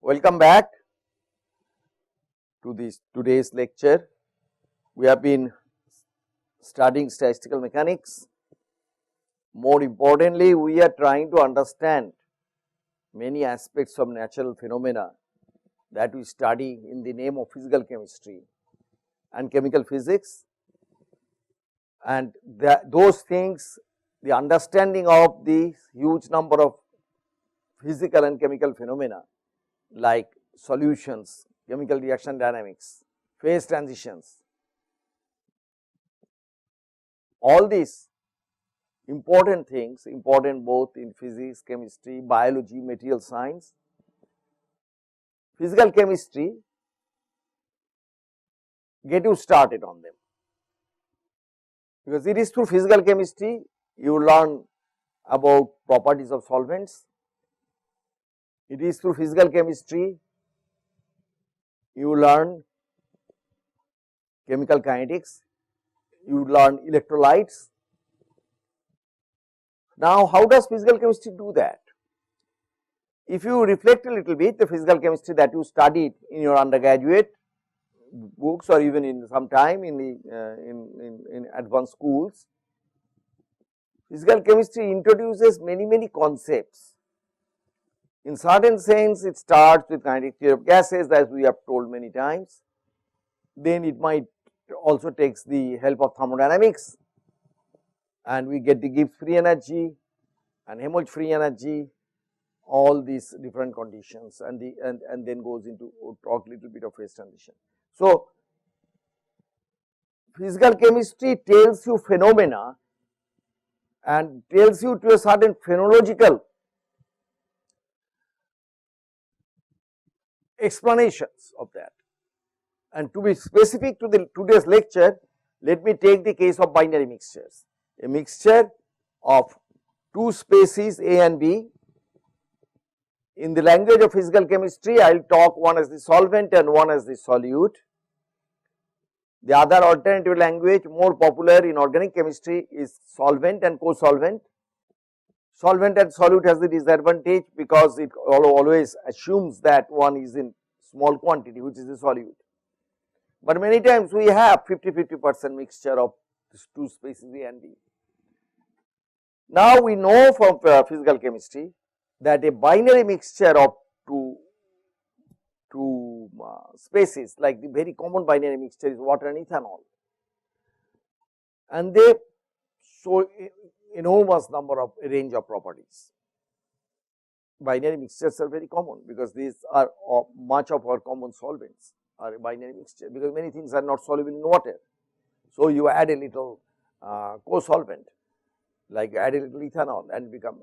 Welcome back to today's lecture. We have been studying statistical mechanics. More importantly, we are trying to understand many aspects of natural phenomena that we study in the name of physical chemistry and chemical physics, and those things, the understanding of the huge number of physical and chemical phenomena like solutions, chemical reaction dynamics, phase transitions, all these important things, important both in physics, chemistry, biology, material science. Physical chemistry, get you started on them, because it is through physical chemistry you learn about properties of solvents. It is through physical chemistry you learn chemical kinetics, you learn electrolytes. Now, how does physical chemistry do that? If you reflect a little bit, the physical chemistry that you studied in your undergraduate books or even in some time in the in advanced schools, physical chemistry introduces many concepts. In certain sense, it starts with kinetic theory of gases, as we have told many times. Then it might also takes the help of thermodynamics, and we get the Gibbs free energy and Helmholtz free energy, all these different conditions, and then goes into talk little bit of phase transition. So, physical chemistry tells you phenomena and tells you to a certain phenological explanations of that. And to be specific to the today's lecture, let me take the case of binary mixtures, a mixture of two species A and B. In the language of physical chemistry, I will talk one as the solvent and one as the solute. The other alternative language more popular in organic chemistry is solvent and co-solvent. Solvent and solute has the disadvantage because it always assumes that one is in small quantity, which is the solute. But many times we have 50-50% mixture of these two species A and B. Now we know from physical chemistry that a binary mixture of two species, like the very common binary mixture is water and ethanol, and they show enormous number of range of properties. Binary mixtures are very common because these are much of our common solvents are a binary mixture, because many things are not soluble in water. So, you add a little co-solvent, like add a little ethanol and become,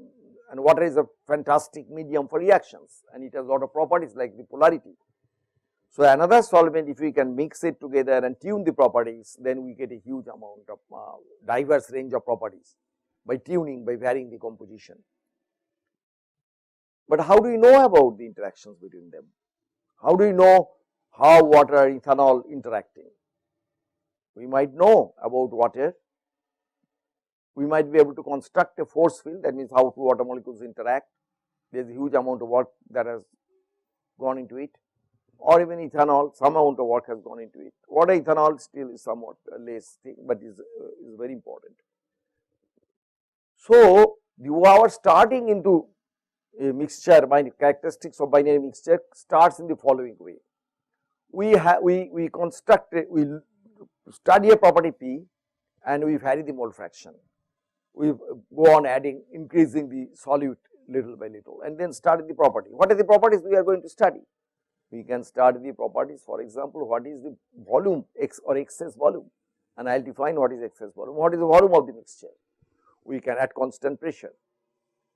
and water is a fantastic medium for reactions, and it has a lot of properties like the polarity. So, another solvent, if we can mix it together and tune the properties, then we get a huge amount of diverse range of properties by tuning, by varying the composition. But how do we know about the interactions between them? How do we know how water and ethanol interacting? We might know about water. We might be able to construct a force field, that means how two water molecules interact. There is a huge amount of work that has gone into it, or even ethanol, some amount of work has gone into it. Water ethanol still is somewhat less thing, but is very important. So, our starting into a mixture, characteristics of binary mixture starts in the following way. We construct, we study a property P and we vary the mole fraction. We go on adding, increasing the solute little by little, and then study the property. What are the properties we are going to study? We can study the properties, for example, what is the volume X or excess volume, and I will define what is excess volume, what is the volume of the mixture. We can add constant pressure.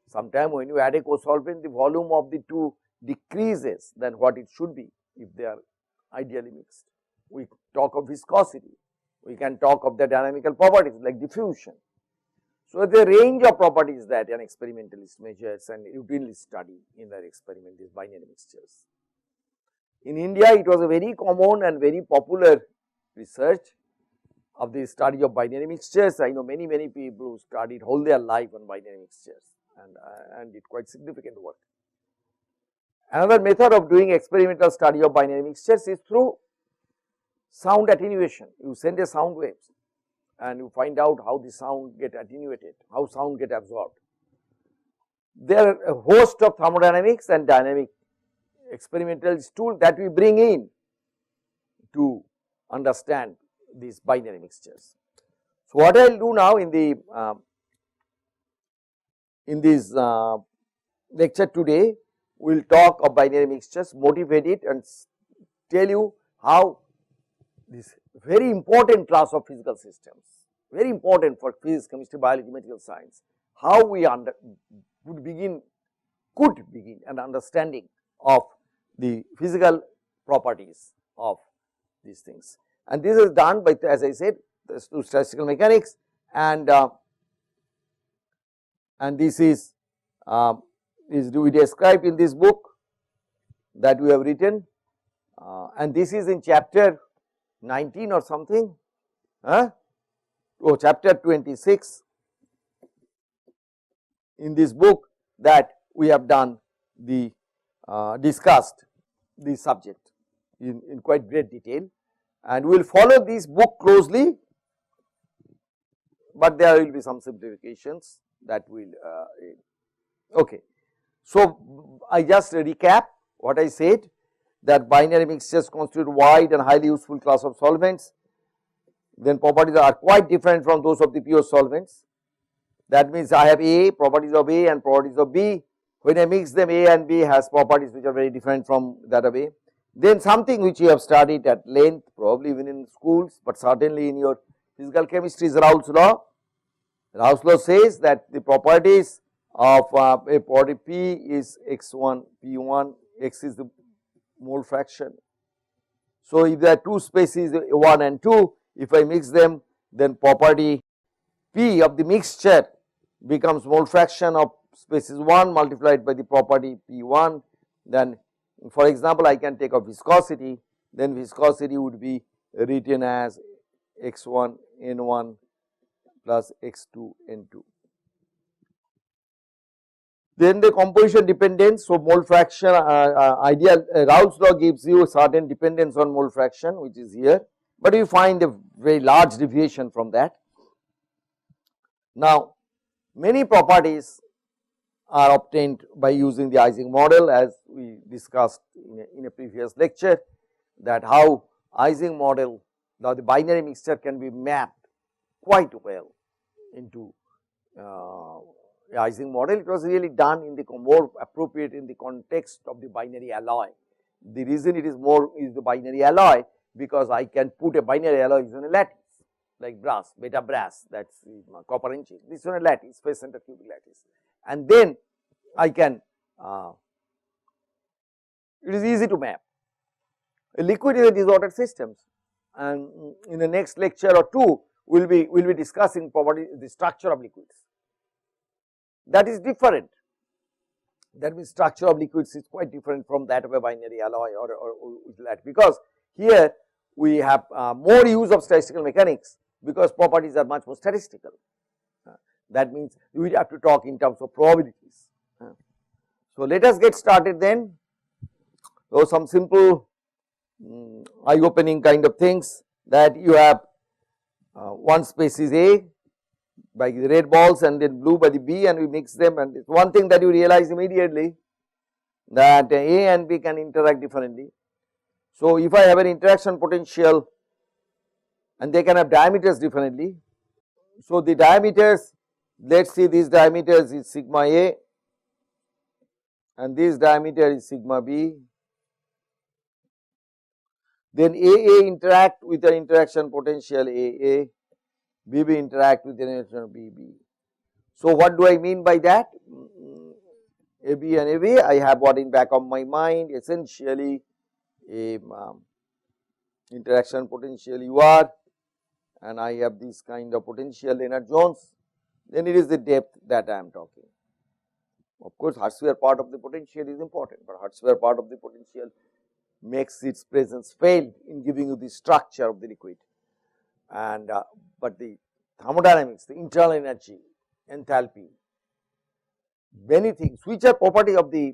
Sometime when you add a co-solvent, the volume of the two decreases than what it should be if they are ideally mixed. We talk of viscosity, we can talk of the dynamical properties like diffusion. So, the range of properties that an experimentalist measures and routinely study in their experiment is binary mixtures. In India, it was a very common and very popular research of the study of binary mixtures. I know many people who studied whole their life on binary mixtures and did quite significant work. Another method of doing experimental study of binary mixtures is through sound attenuation. You send a sound waves and you find out how the sound get attenuated, how sound get absorbed. There are a host of thermodynamics and dynamic experimental tools that we bring in to understand these binary mixtures. So, what I will do now in this lecture today, we will talk of binary mixtures, motivate it and tell you how this very important class of physical systems, very important for physics, chemistry, biology, material science, how we could begin an understanding of the physical properties of these things. And this is done by, as I said, through statistical mechanics, and this is we described in this book that we have written, and this is in chapter 19 or something, chapter 26 in this book that we have done the discussed this subject in quite great detail, and we will follow this book closely, but there will be some simplifications that will okay. So, I just recap what I said, that binary mixtures constitute wide and highly useful class of solvents, then properties are quite different from those of the pure solvents. That means I have A, properties of A and properties of B. When I mix them, A and B has properties which are very different from that of A. Then something which you have studied at length, probably even in schools, but certainly in your physical chemistry, is Raoult's law. Raoult's law says that the properties of a property P is x1, P1, x is the mole fraction. So, if there are two species 1 and 2, if I mix them, then property P of the mixture becomes mole fraction of species 1 multiplied by the property P1. Then, for example, I can take a viscosity, then viscosity would be written as x1 N1 plus x2 N2. Then the composition dependence, so mole fraction ideal Raoult's law gives you a certain dependence on mole fraction, which is here, but you find a very large deviation from that. Now, many properties are obtained by using the Ising model, as we discussed in a previous lecture, that how Ising model, now the binary mixture can be mapped quite well into Ising model. It was really done in the more appropriate in the context of the binary alloy. The reason it is more is the binary alloy, because I can put a binary alloy on a lattice like brass, beta brass, that is copper and zinc. This is on a lattice, space center cubic lattice, and then I can it is easy to map. A liquid is a disordered systems, and in the next lecture or two we will be discussing property, the structure of liquids. That is different. That means structure of liquids is quite different from that of a binary alloy or that, because here we have more use of statistical mechanics, because properties are much more statistical. That means we have to talk in terms of probabilities. So, let us get started then. So, some simple eye opening kind of things, that you have one species A by the red balls and then blue by the B, and we mix them, and it's one thing that you realize immediately, that A and B can interact differently. So, if I have an interaction potential and they can have diameters differently. So, the diameters, let us see, these diameters is sigma A and this diameter is sigma B. Then AA interact with an interaction potential AA, BB interact with an interaction BB. So, what do I mean by that? AB and AB, I have what in back of my mind, essentially a interaction potential UR, and I have this kind of potential Lennard Jones, then it is the depth that I am talking. Of course, Hertzsprung part of the potential is important, but Hertzsprung part of the potential makes its presence failed in giving you the structure of the liquid. And but the thermodynamics, the internal energy, enthalpy, many things which are property of the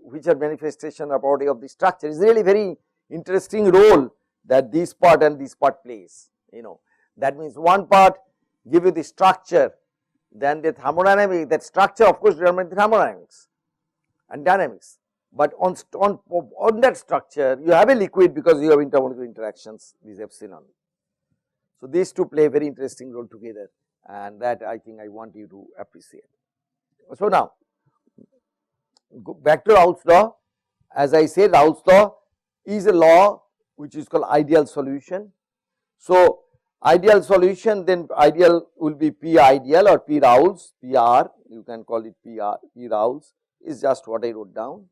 which are manifestation or property of the structure is really very interesting role that this part and this part plays, you know. That means one part give you the structure, then the thermodynamic, that structure of course determines the thermodynamics and dynamics, but on that structure you have a liquid because you have intermolecular interactions, this epsilon. So these two play a very interesting role together, and that I think I want you to appreciate. So now go back to Raoult's law. As I said, Raoult's law is a law which is called ideal solution. So ideal solution, then ideal will be P ideal or P Raoult's, PR, you can call it PR, P Raoult's is just what I wrote down.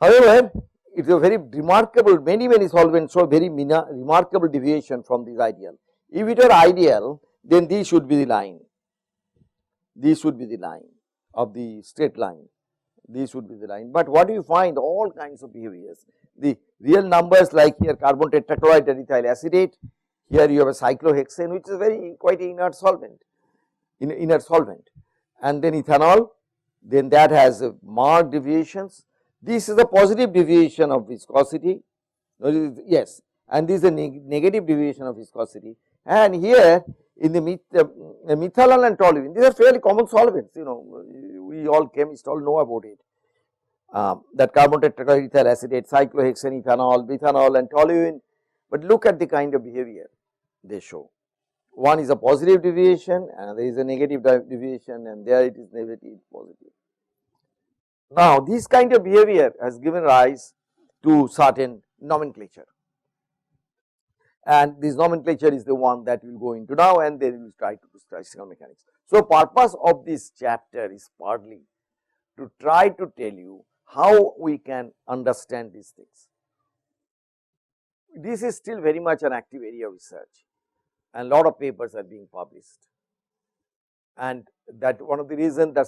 However, it is a very remarkable, many solvents show very remarkable deviation from this ideal. If it were ideal, then this should be the line. This should be the line of the straight line. This should be the line. But what do you find? All kinds of behaviors. The real numbers like here carbon tetrachloride and ethyl acetate. Here you have a cyclohexane, which is very quite an inert solvent, inert solvent, and then ethanol. Then that has marked deviations. This is a positive deviation of viscosity. Yes, and this is a negative deviation of viscosity. And here in the methanol and toluene, these are fairly common solvents, you know, we all chemists all know about it. That carbon tetrachloride, ethyl acetate, cyclohexane, ethanol, methanol and toluene. But look at the kind of behavior they show. One is a positive deviation, and there is a negative deviation, and there it is negative, positive. Now, this kind of behavior has given rise to certain nomenclature, and this nomenclature is the one that we will go into now, and then we will try to do statistical mechanics. So, purpose of this chapter is partly to try to tell you how we can understand these things. This is still very much an active area of research, and lot of papers are being published, and that one of the reasons that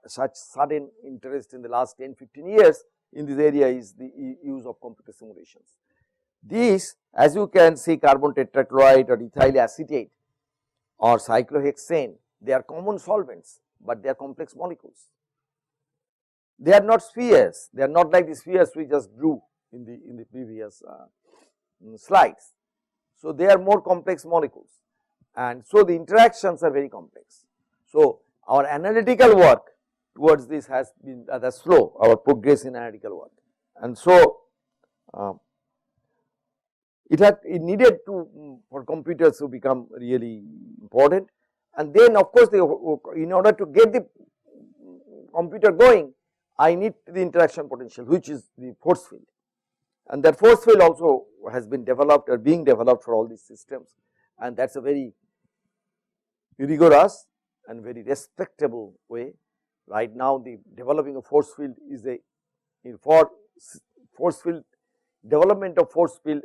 such sudden interest in the last 10-15 years in this area is the use of computer simulations. These, as you can see, carbon tetrachloride or ethyl acetate or cyclohexane, they are common solvents, but they are complex molecules. They are not spheres, they are not like the spheres we just drew in the previous slides. So, they are more complex molecules, and so the interactions are very complex. So, our analytical work towards this has been rather slow, our progress in analytical work, and so it needed to for computers to become really important. And then of course, in order to get the computer going, I need the interaction potential, which is the force field, and that force field also has been developed or being developed for all these systems, and that is a very rigorous and very respectable way. Right now, the developing of force field is for force field development of force field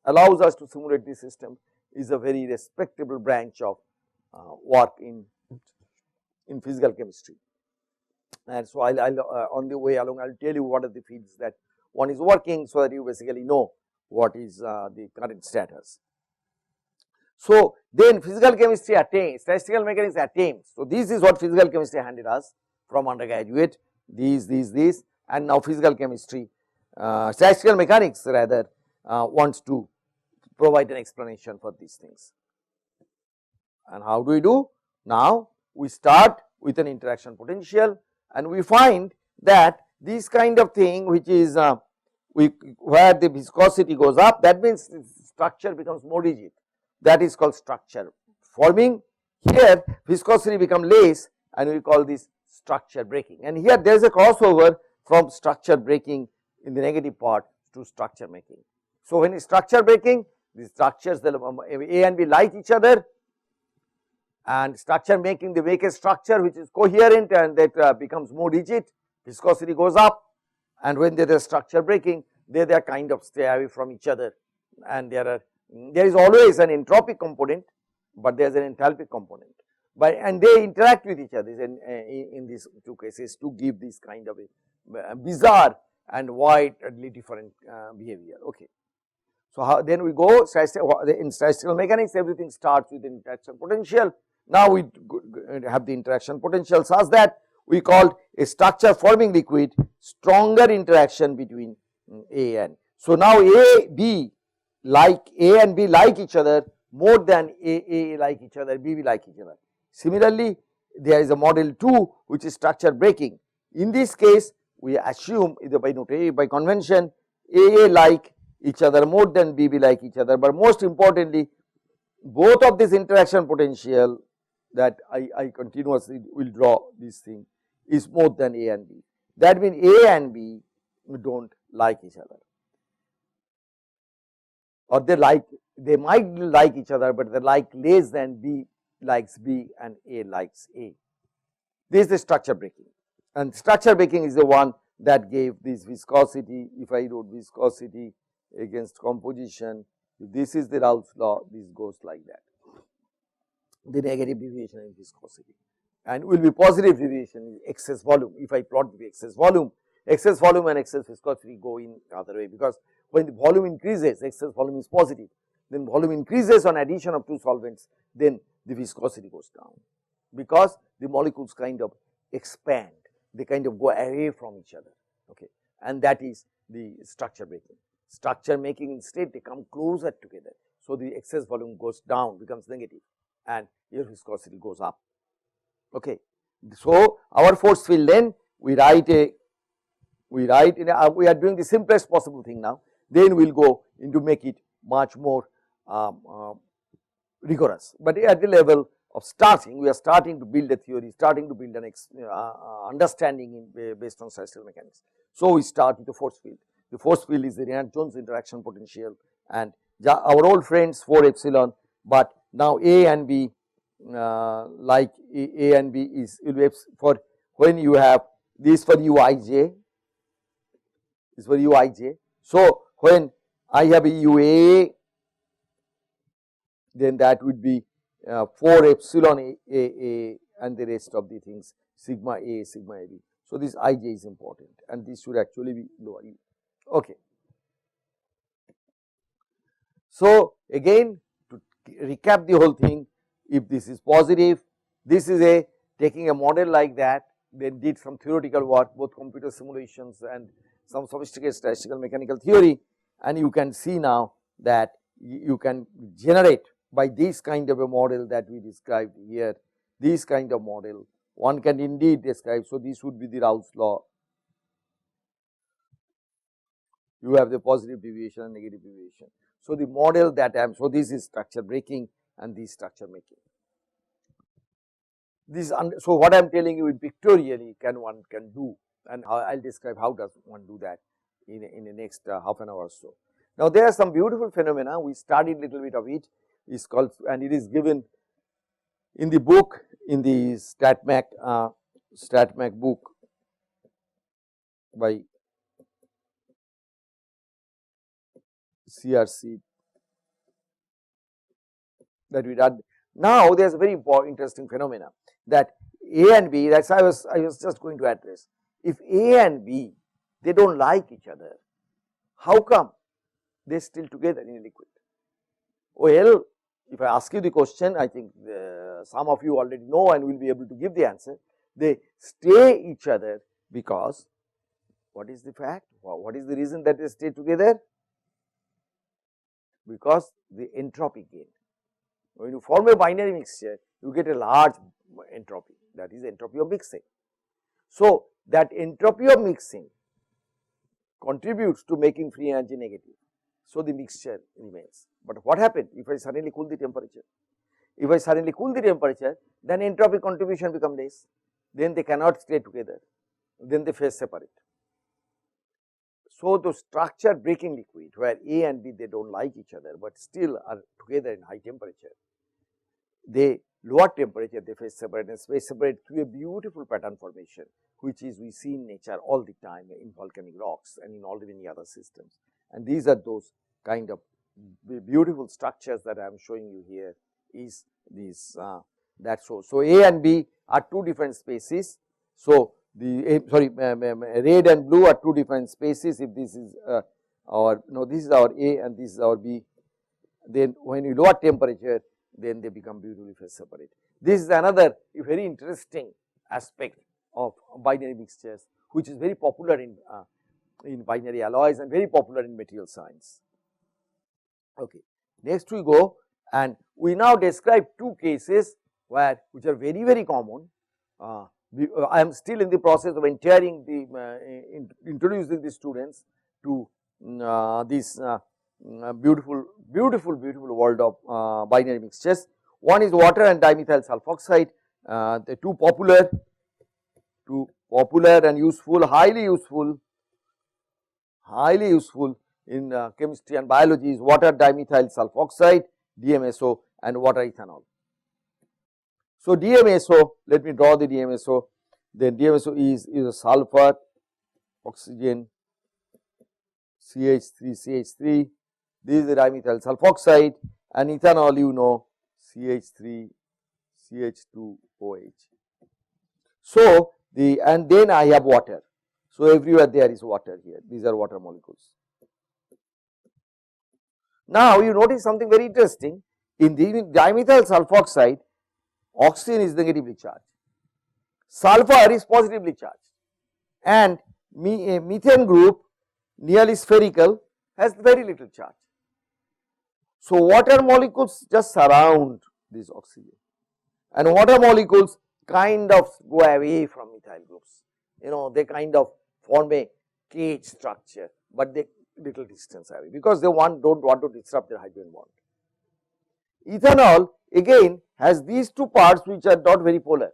allows us to simulate the system is a very respectable branch of work in physical chemistry. And so, on the way along I will tell you what are the fields that one is working, so that you basically know what is the current status. So, then physical chemistry attains, statistical mechanics attains. So, this is what physical chemistry handed us from undergraduate, these, and now physical chemistry, statistical mechanics rather wants to provide an explanation for these things. And how do we do? Now, we start with an interaction potential, and we find that this kind of thing which is where the viscosity goes up, that means the structure becomes more rigid, that is called structure forming. Here viscosity become less, and we call this structure breaking, and here there is a crossover from structure breaking in the negative part to structure making. So, when it's structure breaking, the structures A and B like each other, and structure making, they make a structure which is coherent and that becomes more rigid, viscosity goes up, and when there is structure breaking, they are kind of stay away from each other, and there is always an entropic component, but there is an enthalpic component, and they interact with each other in these two cases to give this kind of a bizarre and widely different behavior. Okay. So, then we go in statistical mechanics, everything starts with interaction potential, Now we have the interaction potential such that we called a structure forming liquid stronger interaction between A and. So now A and B like each other more than A like each other, B like each other. Similarly, there is a model 2 which is structure breaking. In this case, we assume either by convention A like each other more than B like each other, but most importantly, both of this interaction potential that I continuously will draw this thing is more than A and B. That means A and B do not like each other, or they might like each other, but they like less than B likes B and A likes A. This is structure breaking, and structure breaking is the one that gave this viscosity. If I wrote viscosity against composition, if this is the Raoult's law, this goes like that. The negative deviation in viscosity, and will be positive deviation in excess volume. If I plot the excess volume and excess viscosity go in the other way, because when the volume increases, excess volume is positive, then volume increases on addition of two solvents, then the viscosity goes down, because the molecules kind of expand, they kind of go away from each other, okay, and that is the structure breaking. Structure making, instead they come closer together, so the excess volume goes down, becomes negative, and your viscosity goes up, okay. So our force field, then we are doing the simplest possible thing now, then we will go into make it much more rigorous, but at the level of starting, we are starting to build a theory, starting to build an understanding based on statistical mechanics. So we start with the force field. The force field is the Raynaud-Jones interaction potential, and our old friends 4 epsilon, but now A and B, like A and B is for when you have this for Uij, is for Uij. So when I have a UA, then that would be 4 epsilon A and the rest of the things sigma A, sigma AB. So this Ij is important, and this should actually be lower U. Okay. So again, to recap the whole thing, if this is positive, this is taking a model like that, then did some theoretical work, both computer simulations and some sophisticated statistical mechanical theory, and you can see now that you can generate by this kind of a model that we described here, this kind of model one can indeed describe. So this would be the Raoult's law. You have the positive deviation and negative deviation. So the model that so this is structure breaking and this structure making. This so what I am telling you in pictorially one can do, and I will describe how does one do that in the next half an hour or so. Now there are some beautiful phenomena, we studied little bit of it, is called, and it is given in the book, in the StatMech book by CRC that we did. Now there is a very interesting phenomena that A and B, that's I was just going to address. If A and B, they do not like each other, how come they are still together in a liquid? Well, if I ask you the question, I think some of you already know and will be able to give the answer. They stay each other because, what is the fact? What is the reason that they stay together? Because the entropy gain. When you form a binary mixture, you get a large entropy, that is entropy of mixing. So that entropy of mixing contributes to making free energy negative. So the mixture remains. But what happened if I suddenly cool the temperature? If I suddenly cool the temperature, then entropy contribution becomes less. Then they cannot stay together. Then they phase separate. So the structure breaking liquid where A and B, they do not like each other, but still are together in high temperature. They lower temperature, they phase separate, and phase separate through a beautiful pattern formation, which is we see in nature all the time in volcanic rocks and in all the many other systems. And these are those kind of beautiful structures that I am showing you here. Is this so A and B are two different species. So the red and blue are two different species. If this is this is our A and this is our B, then when you lower temperature, then they become beautifully phase separate. This is another very interesting aspect of binary mixtures, which is very popular in binary alloys and very popular in material science. Okay. Next we go, and we now describe two cases which are very common. I am still in the process of introducing the students to this beautiful world of binary mixtures. One is water and dimethyl sulfoxide, the two popular and useful, highly useful in chemistry and biology is water dimethyl sulfoxide, DMSO, and water ethanol. So DMSO, let me draw the DMSO. Then DMSO is a sulfur, oxygen, CH3, this is the dimethyl sulfoxide, and ethanol, you know, CH3, CH2OH. So and then I have water. So everywhere there is water here. These are water molecules. Now you notice something very interesting. In the dimethyl sulfoxide, oxygen is negatively charged, sulfur is positively charged, and a methane group, nearly spherical, has very little charge. So water molecules just surround this oxygen, and water molecules kind of go away from methyl groups. You know, they kind of form a cage structure, but they little distance away because they don't want to disrupt their hydrogen bond. Ethanol again has these two parts which are not very polar,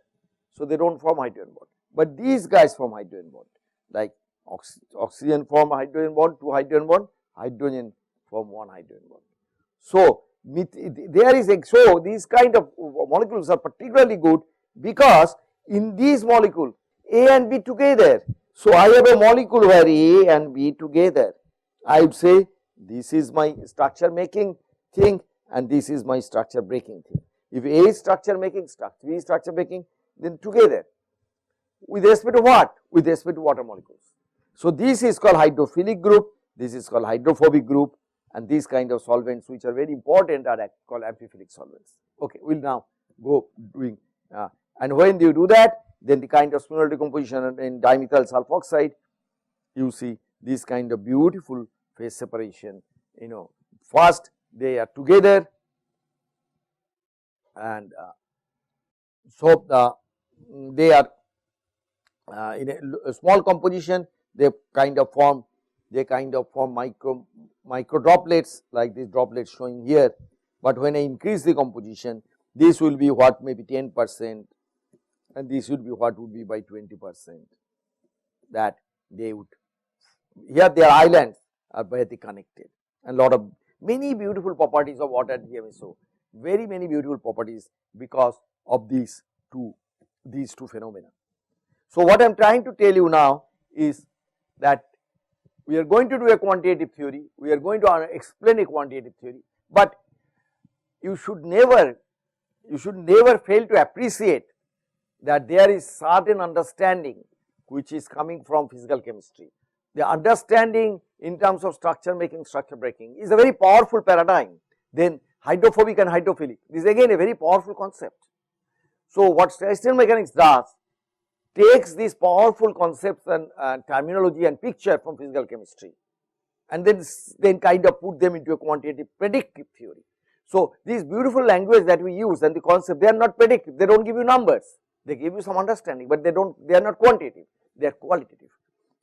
so they don't form hydrogen bond, but these guys form hydrogen bond, like oxygen form hydrogen bond, two hydrogen bond, hydrogen form one hydrogen bond. So these kind of molecules are particularly good because in these molecules A and B together. So I have a molecule where A and B together. I would say this is my structure making thing and this is my structure breaking thing. If A is structure making, B is structure breaking, then together. With respect to what? With respect to water molecules. So this is called hydrophilic group, this is called hydrophobic group, and these kind of solvents which are very important are called amphiphilic solvents. Okay, we will now go doing and when you do that, then the kind of spinel decomposition in dimethyl sulfoxide, you see this kind of beautiful phase separation. You know, first they are together, and so they are in a small composition. They kind of form micro droplets like these droplets showing here. But when I increase the composition, this will be what may be 10%, and this would be what would be by 20%. That they would, here their islands are very connected, and lot of many beautiful properties of water DMSO, very many beautiful properties because of these two phenomena. So what I am trying to tell you now is that we are going to do a quantitative theory, we are going to explain a quantitative theory, but you should never fail to appreciate that there is certain understanding which is coming from physical chemistry. The understanding in terms of structure making, structure breaking is a very powerful paradigm. Then hydrophobic and hydrophilic, this is again a very powerful concept. So what statistical mechanics does, takes these powerful concepts and terminology and picture from physical chemistry, and then kind of put them into a quantitative predictive theory. So these beautiful language that we use and the concept, they are not predictive, they don't give you numbers, they give you some understanding, but they are not quantitative, they are qualitative.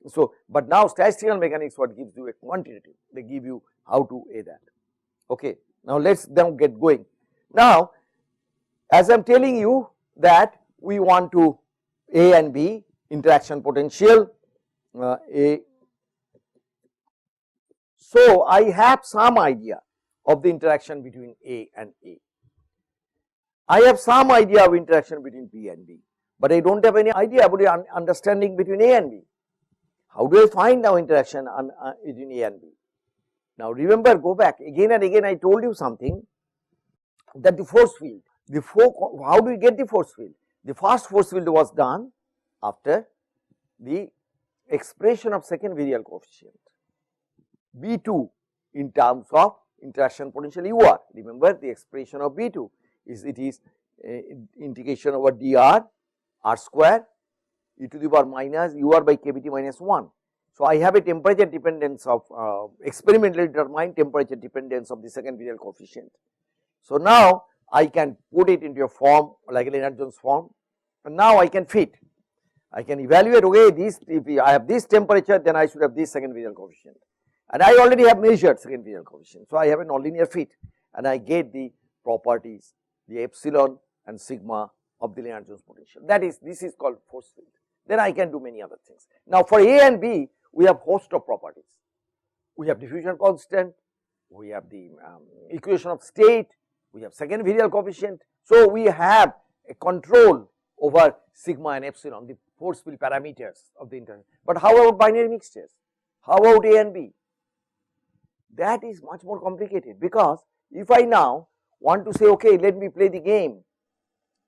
So but now statistical mechanics what gives you a quantitative, they give you how to A that. Okay, now let's then get going. Now as I am telling you that we want to A and B interaction potential A. So I have some idea of the interaction between A and A. I have some idea of interaction between B and B, but I don't have any idea about the understanding between A and B. How do I find now interaction between A and B? Now remember, go back again and again, I told you something, that the force field, how do we get the force field? The first force field was done after the expression of second virial coefficient B2 in terms of interaction potential UR. Remember the expression of B2 is, it is integration over dr r square e to the power minus ur by kBt minus 1. So, I have a temperature dependence of experimentally determined temperature dependence of the second virial coefficient. So, now I can put it into a form like a Lennard-Jones form, and now I can fit. I can evaluate, okay, this, if I have this temperature, then I should have this second virial coefficient, and I already have measured second virial coefficient. So, I have a nonlinear fit, and I get the properties, the epsilon and sigma of the Lennard-Jones potential. That is, this is called force field. Then I can do many other things. Now, for A and B, we have host of properties. We have diffusion constant, we have the equation of state, we have second virial coefficient. So, we have a control over sigma and epsilon, the force field parameters of the interaction. But how about binary mixtures? How about A and B? That is much more complicated, because if I now want to say, okay, let me play the game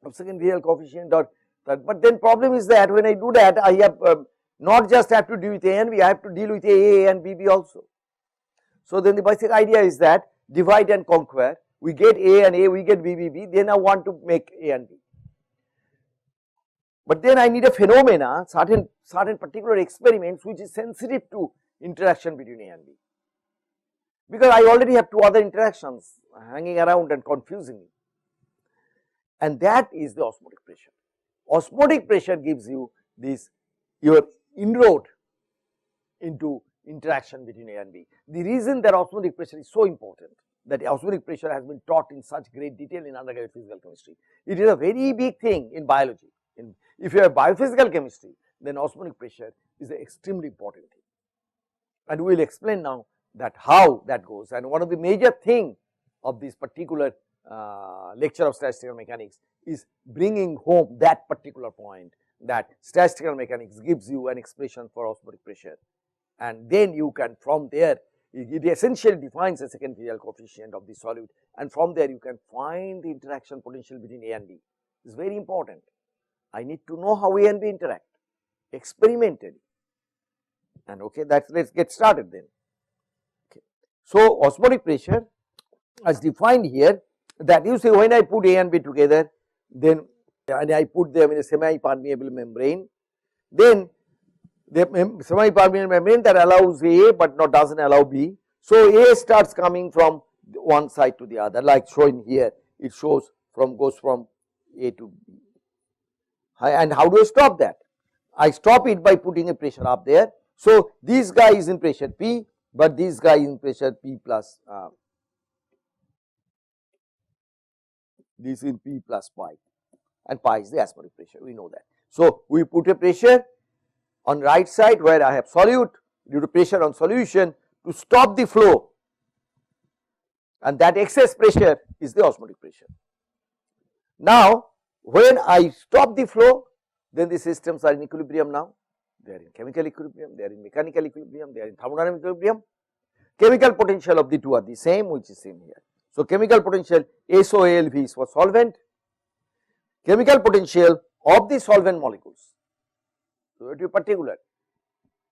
of second virial coefficient or that, but then problem is that when I do that, I have not just have to deal with A and B, I have to deal with A and B also. So, then the basic idea is that divide and conquer, we get A and A, we get B, then I want to make A and B. But then I need a phenomena, certain particular experiments which is sensitive to interaction between A and B, because I already have two other interactions hanging around and confusing me, and that is the osmotic pressure. Osmotic pressure gives you this, your inroad into interaction between A and B. The reason that osmotic pressure is so important, that osmotic pressure has been taught in such great detail in undergraduate physical chemistry. It is a very big thing in biology. If you have biophysical chemistry, then osmotic pressure is an extremely important thing, and we will explain now that how that goes. And one of the major thing of this particular lecture of statistical mechanics is bringing home that particular point, that statistical mechanics gives you an expression for osmotic pressure, and then you can, from there, it essentially defines a second virial coefficient of the solute, and from there you can find the interaction potential between A and B. It is very important. I need to know how A and B interact experimentally, and okay, let's get started then. Okay. So, osmotic pressure as defined here, that you say when I put A and B together, then and I put them in a semi-permeable membrane, then the semi-permeable membrane that allows A but does not allow B. So, A starts coming from one side to the other, like shown here, it shows goes from A to B. And how do I stop that? I stop it by putting a pressure up there. So, this guy is in pressure P, but this guy is in pressure P plus this is P plus pi, and pi is the osmotic pressure, we know that. So, we put a pressure on right side where I have solute due to pressure on solution to stop the flow, and that excess pressure is the osmotic pressure. Now, when I stop the flow, then the systems are in equilibrium now. They are in chemical equilibrium, they are in mechanical equilibrium, they are in thermodynamic equilibrium. Chemical potential of the two are the same, which is same here. So, chemical potential SOALV is for solvent, chemical potential of the solvent molecules. So, to be particular,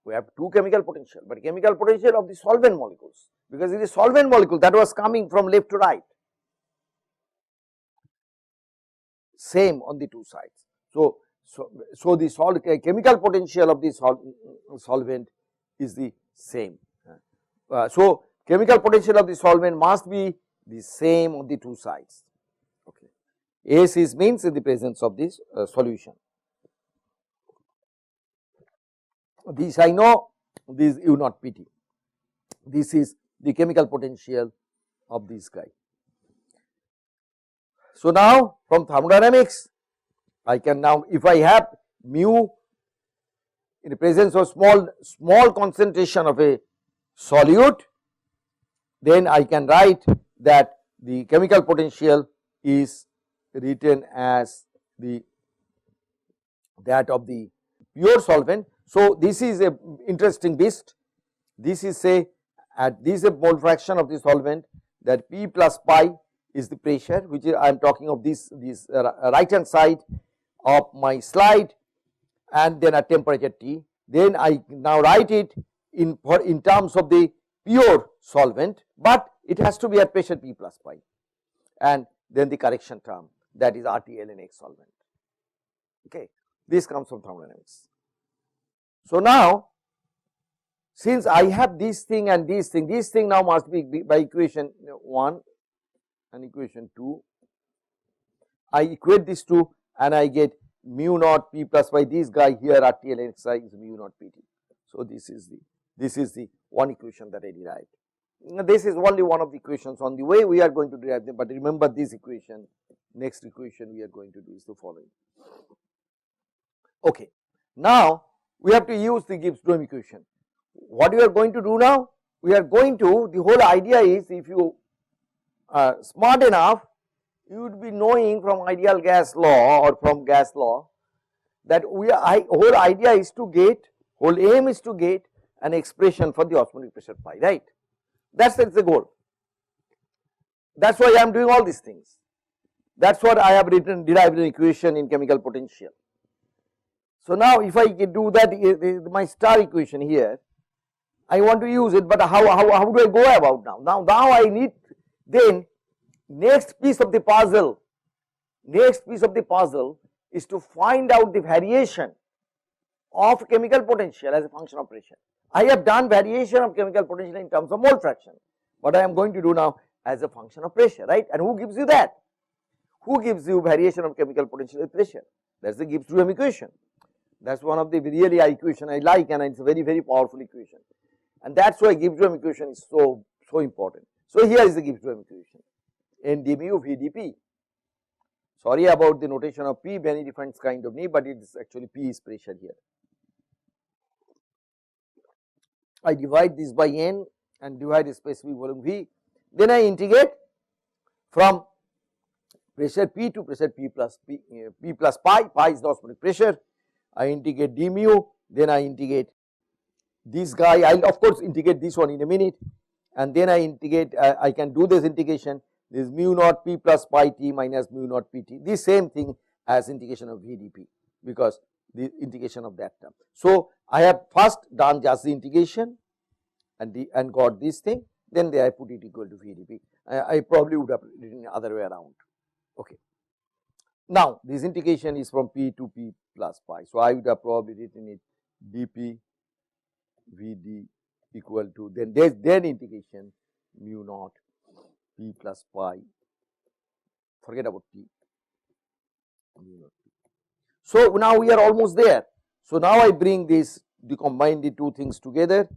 we have two chemical potential, but chemical potential of the solvent molecules, because it is solvent molecule that was coming from left to right, same on the two sides. So, the chemical potential of the solvent is the same. So, chemical potential of the solvent must be the same on the two sides. Okay. S is means in the presence of this solution. This I know, this U naught Pt. This is the chemical potential of this guy. So, now from thermodynamics, I can now, if I have mu in the presence of small concentration of a solute, then I can write that the chemical potential is written as that of the pure solvent. So, this is a interesting beast. This is this is a mole fraction of the solvent, that P plus pi is the pressure, which is I am talking of this right hand side of my slide, and then a temperature T. Then I now write it in terms of the pure solvent, but it has to be at pressure P plus pi, and then the correction term. that is RT-LNX solvent. Okay, this comes from thermodynamics. So now, since I have this thing and this thing now must be by equation 1 and equation 2. I equate these two and I get mu naught P plus by this guy here RT-LNXi is mu naught PT. So this is the one equation that I derived. Now this is only one of the equations on the way we are going to derive them, but remember this equation, next equation we are going to do is the following. Okay, now we have to use the Gibbs-Duhem equation. What we are going to do now? We are going to, the whole idea is, if you are smart enough, you would be knowing from ideal gas law or from gas law that whole idea is to get, whole aim is to get an expression for the osmotic pressure phi, right? That's the goal. That's why I am doing all these things. That's what I have derived an equation in chemical potential. So now if I do that, my star equation here, I want to use it, but how do I go about now? Now I need, then next piece of the puzzle is to find out the variation of chemical potential as a function of pressure. I have done variation of chemical potential in terms of mole fraction. What I am going to do now as a function of pressure, right? And who gives you that? Who gives you variation of chemical potential with pressure? That's the Gibbs-Duhem equation. That's one of the really equation I like, and it's a very, very powerful equation. And that's why Gibbs-Duhem equation is so important. So here is the Gibbs-Duhem equation. N d mu V dP. Sorry about the notation of P, many different kind of need, but it is actually P is pressure here. I divide this by N and divide the specific volume V. Then I integrate from pressure P to pressure P plus pi. Pi is the osmotic pressure. I integrate d mu. Then I integrate this guy. I'll of course integrate this one in a minute. And then I integrate. I can do this integration. This is mu naught P plus pi t minus mu naught pt. The same thing as integration of V dP, because the integration of that term. So I have first done just the integration and got this thing. Then there I put it equal to V dP. I probably would have written the other way around. Okay. Now this integration is from P to P plus pi. So I would have probably written it dP Vd equal to, then there's integration mu naught P plus pi, forget about T, mu naught P. So now we are almost there. So now I bring this, combine the two things together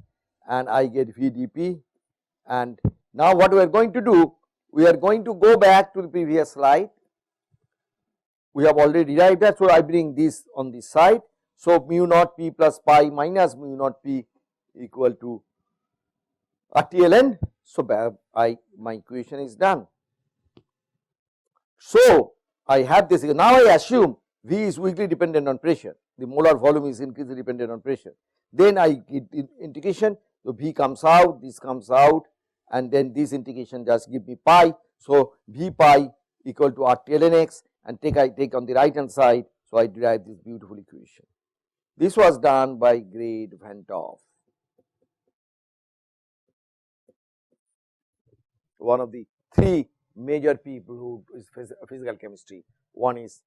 and I get V dP. And now what we are going to do, we are going to go back to the previous slide. We have already derived that, so I bring this on this side. So mu naught P plus pi minus mu naught P equal to RT-LN. So my equation is done. So I have this. Now I assume V is weakly dependent on pressure. The molar volume is increasingly dependent on pressure. Then I get integration. So V comes out, this comes out, and then this integration just give me pi. So V pi equal to RT-LNX, and I take on the right hand side. So I derive this beautiful equation. This was done by Grade Van Toff, one of the three major people who is physical chemistry. One is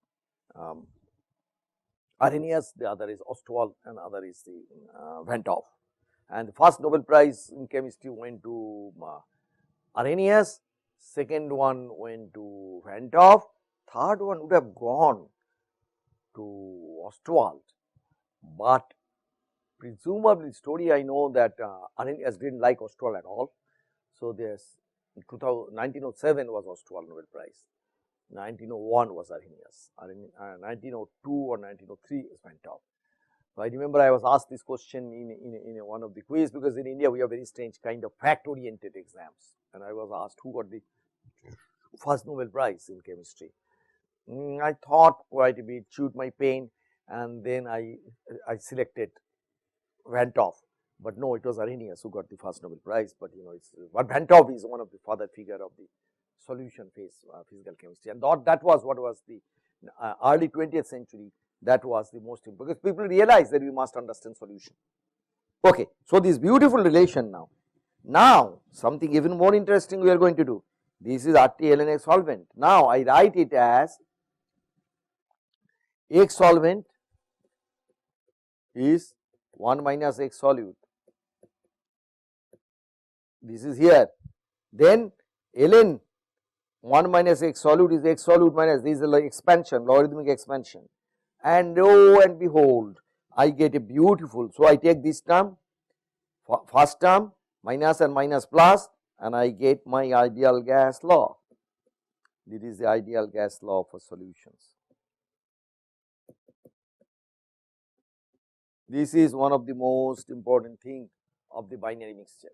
Arrhenius, the other is Ostwald, and other is the Van Toff. And the first Nobel Prize in chemistry went to Arrhenius, second one went to Van Toff, third one would have gone to Ostwald, but presumably the story I know that Arrhenius didn't like Ostwald at all. So there's 1907 was Ostwald Nobel Prize, 1901 was Arrhenius, 1902 or 1903 is Van Toff. So I remember I was asked this question in one of the quiz, because in India we have very strange kind of fact oriented exams, and I was asked who got the first Nobel Prize in chemistry. I thought quite a bit, chewed my pain, and then I selected Van Toff. But no, it was Arrhenius who got the first Nobel Prize. But but Van Toff is one of the father figure of the solution phase physical chemistry, and that was what was the early 20th century. That was the most important, because people realize that we must understand solution. Okay, so this beautiful relation now. Now something even more interesting we are going to do. This is RT-LNX solvent. Now I write it as X solvent is 1 minus X solute, this is here. Then ln 1 minus X solute is X solute minus, this is the expansion, logarithmic expansion, and lo and behold, I get a beautiful. So, I take this term, first term, minus and minus plus, and I get my ideal gas law. This is the ideal gas law for solutions. This is one of the most important thing of the binary mixture.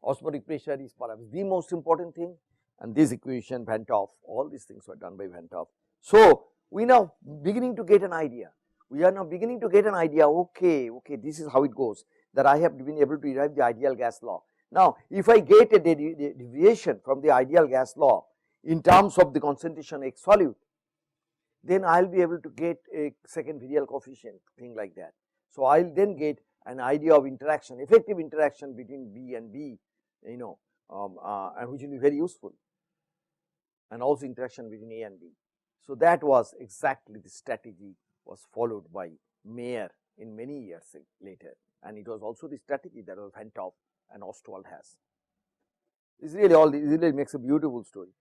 Osmotic pressure is perhaps the most important thing, and this equation Van 't Hoff, all these things were done by Van 't Hoff. So, we now beginning to get an idea. We are now beginning to get an idea, okay, this is how it goes, that I have been able to derive the ideal gas law. Now, if I get a deviation from the ideal gas law in terms of the concentration X solute, then I will be able to get a second virial coefficient, thing like that. So, I will then get an idea of interaction, effective interaction between B and B, and which will be very useful, and also interaction between A and B. So, that was exactly the strategy was followed by Mayer in many years later, and it was also the strategy that was Van 't Hoff and Ostwald has. This really all, this really makes a beautiful story.